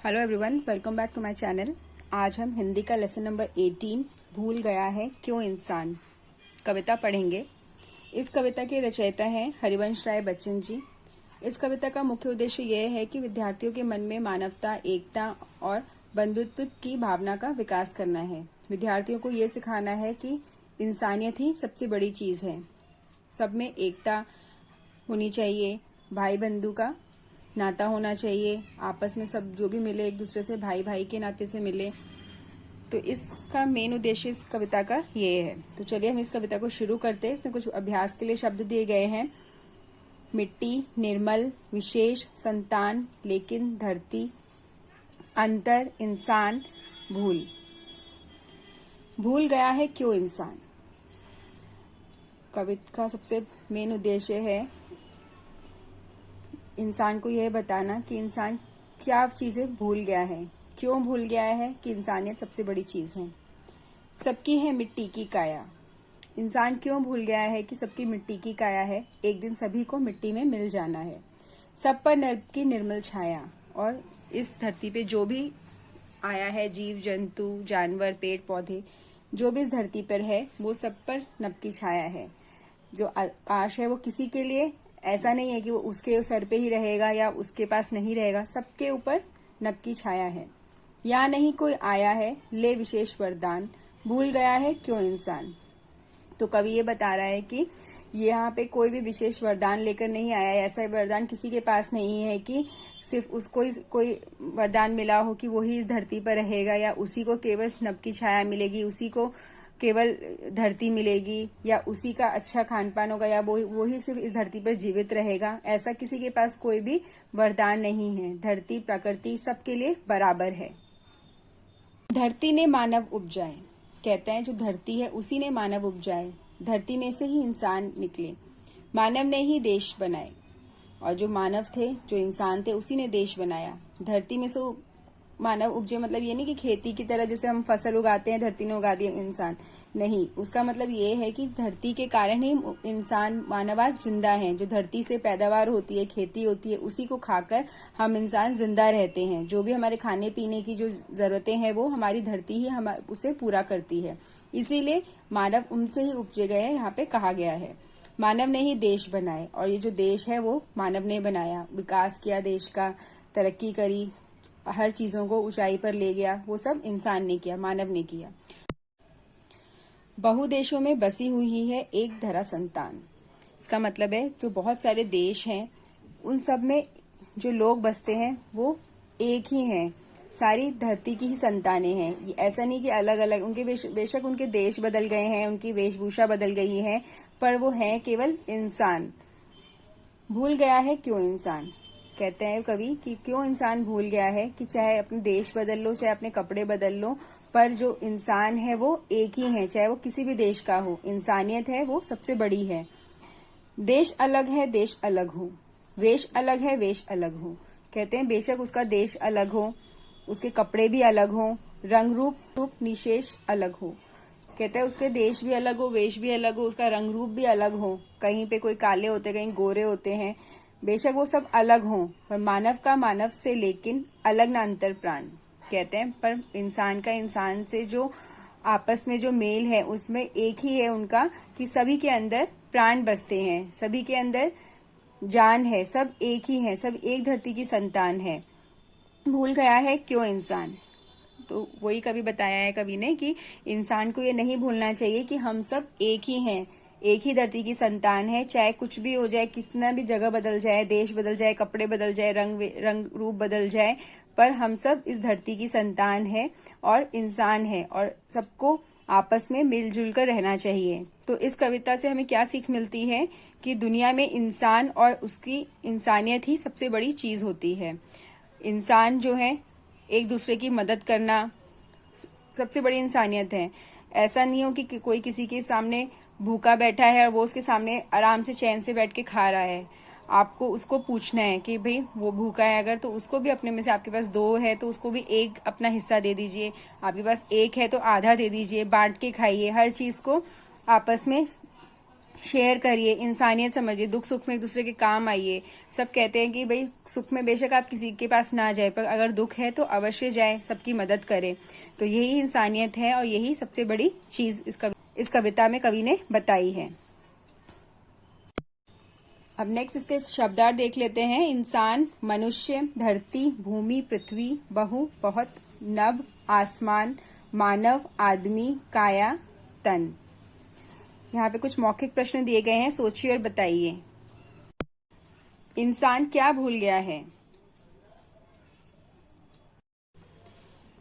Hello everyone, welcome back to my channel. आज हम हिंदी का लेसन नंबर 18 भूल गया है क्यों इंसान कविता पढ़ेंगे। इस कविता के रचयिता हैं हरिवंश राय बच्चन जी। इस कविता का मुख्य उद्देश्य यह है कि विद्यार्थियों के मन में मानवता, एकता और बंधुत्व की भावना का विकास करना है। विद्यार्थियों को ये सिखाना है कि इंसानियत ही सबसे बड़ी चीज़ है। सब में एकता होनी चाहिए, भाई बंधु का नाता होना चाहिए, आपस में सब जो भी मिले एक दूसरे से भाई भाई के नाते से मिले। तो इसका मेन उद्देश्य इस कविता का ये है। तो चलिए हम इस कविता को शुरू करते हैं। इसमें कुछ अभ्यास के लिए शब्द दिए गए हैं। मिट्टी, निर्मल, विशेष, संतान, लेकिन, धरती, अंतर, इंसान, भूल। भूल गया है क्यों इंसान। कविता का सबसे मेन उद्देश्य है इंसान को यह बताना कि इंसान क्या चीज़ें भूल गया है, क्यों भूल गया है कि इंसानियत सबसे बड़ी चीज़ है। सबकी है मिट्टी की काया। इंसान क्यों भूल गया है कि सबकी मिट्टी की काया है, एक दिन सभी को मिट्टी में मिल जाना है। सब पर नर्क की निर्मल छाया। और इस धरती पे जो भी आया है, जीव जंतु, जानवर, पेड़ पौधे, जो भी इस धरती पर है, वो सब पर नब की छाया है। जो आकाश है वो किसी के लिए ऐसा नहीं है कि वो उसके सर पे ही रहेगा या उसके पास नहीं रहेगा, सबके ऊपर नब की छाया है। यहाँ नहीं कोई आया है ले विशेष वरदान, भूल गया है क्यों इंसान। तो कवि ये बता रहा है कि यहाँ पे कोई भी विशेष वरदान लेकर नहीं आया है। ऐसा वरदान किसी के पास नहीं है कि सिर्फ उसको ही कोई वरदान मिला हो कि वही इस धरती पर रहेगा या उसी को केवल नब की छाया मिलेगी, उसी को केवल धरती मिलेगी या उसी का अच्छा खान पान होगा या वो ही सिर्फ इस धरती पर जीवित रहेगा। ऐसा किसी के पास कोई भी वरदान नहीं है। धरती, प्रकृति सबके लिए बराबर है। धरती ने मानव उपजाए। कहते हैं जो धरती है उसी ने मानव उपजाए। धरती में से ही इंसान निकले, मानव ने ही देश बनाए। और जो मानव थे, जो इंसान थे, उसी ने देश बनाया। धरती में से मानव उपजे मतलब ये नहीं कि खेती की तरह जैसे हम फसल उगाते हैं धरती ने उगा दिया इंसान, नहीं। उसका मतलब ये है कि धरती के कारण ही इंसान, मानव आज जिंदा है। जो धरती से पैदावार होती है, खेती होती है, उसी को खाकर हम इंसान जिंदा रहते हैं। जो भी हमारे खाने पीने की जो जरूरतें हैं वो हमारी धरती ही हम उसे पूरा करती है। इसीलिए मानव उनसे ही उपजे गए हैं, यहाँ पे कहा गया है। मानव ने ही देश बनाए और ये जो देश है वो मानव ने बनाया। विकास किया देश का, तरक्की करी, हर चीजों को ऊंचाई पर ले गया, वो सब इंसान ने किया, मानव ने किया। बहु देशों में बसी हुई ही है एक धरा संतान। इसका मतलब है जो बहुत सारे देश हैं उन सब में जो लोग बसते हैं वो एक ही हैं, सारी धरती की ही संतानें हैं। ऐसा नहीं कि अलग अलग उनके बेशक उनके देश बदल गए हैं, उनकी वेशभूषा बदल गई है, पर वो हैं केवल इंसान। भूल गया है क्यों इंसान। कहते हैं कवि कि क्यों इंसान भूल गया है कि चाहे अपने देश बदल लो, चाहे अपने कपड़े बदल लो, पर जो इंसान है वो एक ही है, चाहे वो किसी भी देश का हो। इंसानियत है वो सबसे बड़ी है। देश अलग है, देश अलग हो, वेश अलग है, वेश अलग हो। कहते हैं बेशक उसका देश अलग हो, उसके कपड़े भी अलग हो, रंग रूप निशेष अलग हो। कहते हैं उसके देश भी अलग हो, वेश भी अलग हो, उसका रंग रूप भी अलग हो। कहीं पे कोई काले होते, कहीं गोरे होते हैं, बेशक वो सब अलग हों, पर मानव का मानव से लेकिन अलग ना अंतर प्राण। कहते हैं पर इंसान का इंसान से जो आपस में जो मेल है उसमें एक ही है उनका कि सभी के अंदर प्राण बसते हैं, सभी के अंदर जान है, सब एक ही है, सब एक धरती की संतान है। भूल गया है क्यों इंसान। तो वही कभी बताया है कवि ने कि इंसान को ये नहीं भूलना चाहिए कि हम सब एक ही हैं, एक ही धरती की संतान है। चाहे कुछ भी हो जाए, कितना भी जगह बदल जाए, देश बदल जाए, कपड़े बदल जाए, रंग रूप बदल जाए, पर हम सब इस धरती की संतान है और इंसान है और सबको आपस में मिलजुल कर रहना चाहिए। तो इस कविता से हमें क्या सीख मिलती है कि दुनिया में इंसान और उसकी इंसानियत ही सबसे बड़ी चीज होती है। इंसान जो है एक दूसरे की मदद करना सबसे बड़ी इंसानियत है। ऐसा नहीं हो कि कोई किसी के सामने भूखा बैठा है और वो उसके सामने आराम से चैन से बैठ के खा रहा है। आपको उसको पूछना है कि भाई वो भूखा है अगर, तो उसको भी अपने में से, आपके पास 2 है तो उसको भी एक अपना हिस्सा दे दीजिए, आपके पास 1 है तो आधा दे दीजिए, बांट के खाइए। हर चीज को आपस में शेयर करिए, इंसानियत समझिए, दुख सुख में एक दूसरे के काम आइए। सब कहते हैं कि भाई सुख में बेशक आप किसी के पास ना जाए, पर अगर दुख है तो अवश्य जाए, सबकी मदद करें। तो यही इंसानियत है और यही सबसे बड़ी चीज इस कविता में कवि ने बताई है। अब नेक्स्ट इसके शब्दार्थ देख लेते हैं। इंसान, मनुष्य, धरती, भूमि, पृथ्वी, बहु, बहुत, नभ, आसमान, मानव, आदमी, काया, तन। यहाँ पे कुछ मौखिक प्रश्न दिए गए हैं, सोचिए और बताइए। इंसान क्या भूल गया है?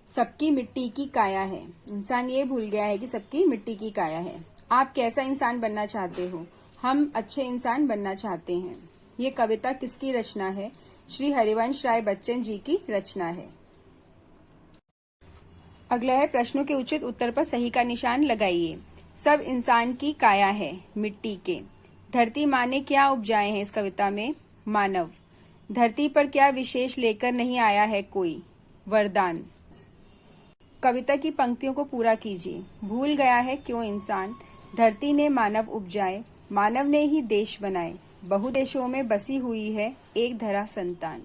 सबकी मिट्टी की काया है। इंसान ये भूल गया है कि सबकी मिट्टी की काया है। आप कैसा इंसान बनना चाहते हो? हम अच्छे इंसान बनना चाहते हैं। ये कविता किसकी रचना है? श्री हरिवंश राय बच्चन जी की रचना है। अगला है, प्रश्नों के उचित उत्तर पर सही का निशान लगाइए। सब इंसान की काया है, मिट्टी के। धरती माँ ने क्या उपजाए हैं इस कविता में? मानव। धरती पर क्या विशेष लेकर नहीं आया है कोई? वरदान। कविता की पंक्तियों को पूरा कीजिए। भूल गया है क्यों इंसान? धरती ने मानव उपजाए, मानव ने ही देश बनाए, बहु देशों में बसी हुई है एक धरा संतान।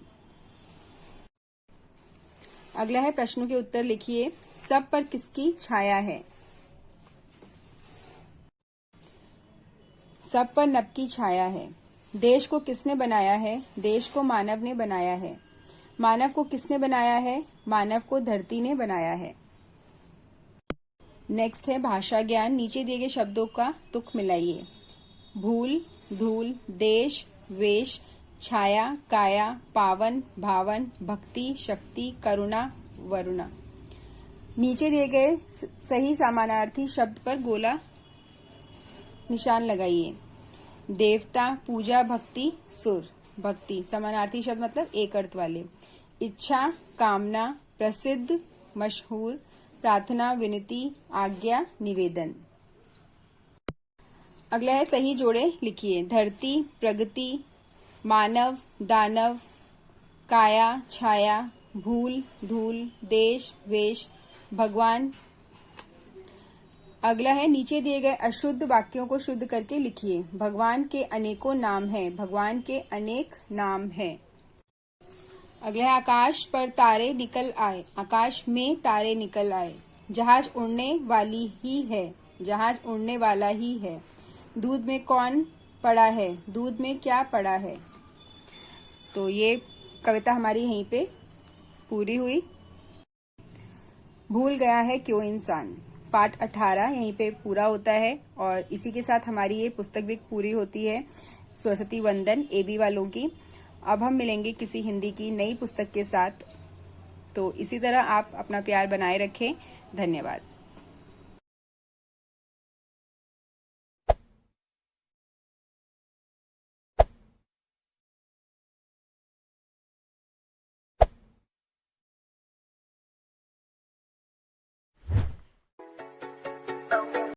अगला है, प्रश्नों के उत्तर लिखिए। सब पर किसकी छाया है? सब पर नभ की छाया है। देश को किसने बनाया है? देश को मानव ने बनाया है। मानव को किसने बनाया है? मानव को धरती ने बनाया है। नेक्स्ट है भाषा ज्ञान। नीचे दिए गए शब्दों का तुक मिलाइए। भूल, धूल, देश, वेश, छाया, काया, पावन, भावन, भक्ति, शक्ति, करुणा, वरुणा। नीचे दिए गए सही समानार्थी शब्द पर गोला निशान लगाइए। देवता, पूजा, भक्ति, सुर। भक्ति समानार्थी शब्द मतलब एक अर्थ वाले। इच्छा, कामना, प्रसिद्ध, मशहूर, प्रार्थना, विनती, आज्ञा, निवेदन। अगला है, सही जोड़े लिखिए। धरती, प्रगति, मानव, दानव, काया, छाया, भूल, धूल, देश, वेश, भगवान। अगला है, नीचे दिए गए अशुद्ध वाक्यों को शुद्ध करके लिखिए। भगवान के अनेकों नाम हैं। भगवान के अनेक नाम हैं। अगला है, आकाश पर तारे निकल आए। आकाश में तारे निकल आए। जहाज उड़ने वाली ही है। जहाज उड़ने वाला ही है। दूध में कौन पड़ा है? दूध में क्या पड़ा है? तो ये कविता हमारी यहीं पे पूरी हुई। भूल गया है क्यों इंसान, पाठ 18 यहीं पे पूरा होता है। और इसी के साथ हमारी ये पुस्तक भी पूरी होती है, सरस्वती वंदन AB वालों की। अब हम मिलेंगे किसी हिंदी की नई पुस्तक के साथ। तो इसी तरह आप अपना प्यार बनाए रखें। धन्यवाद।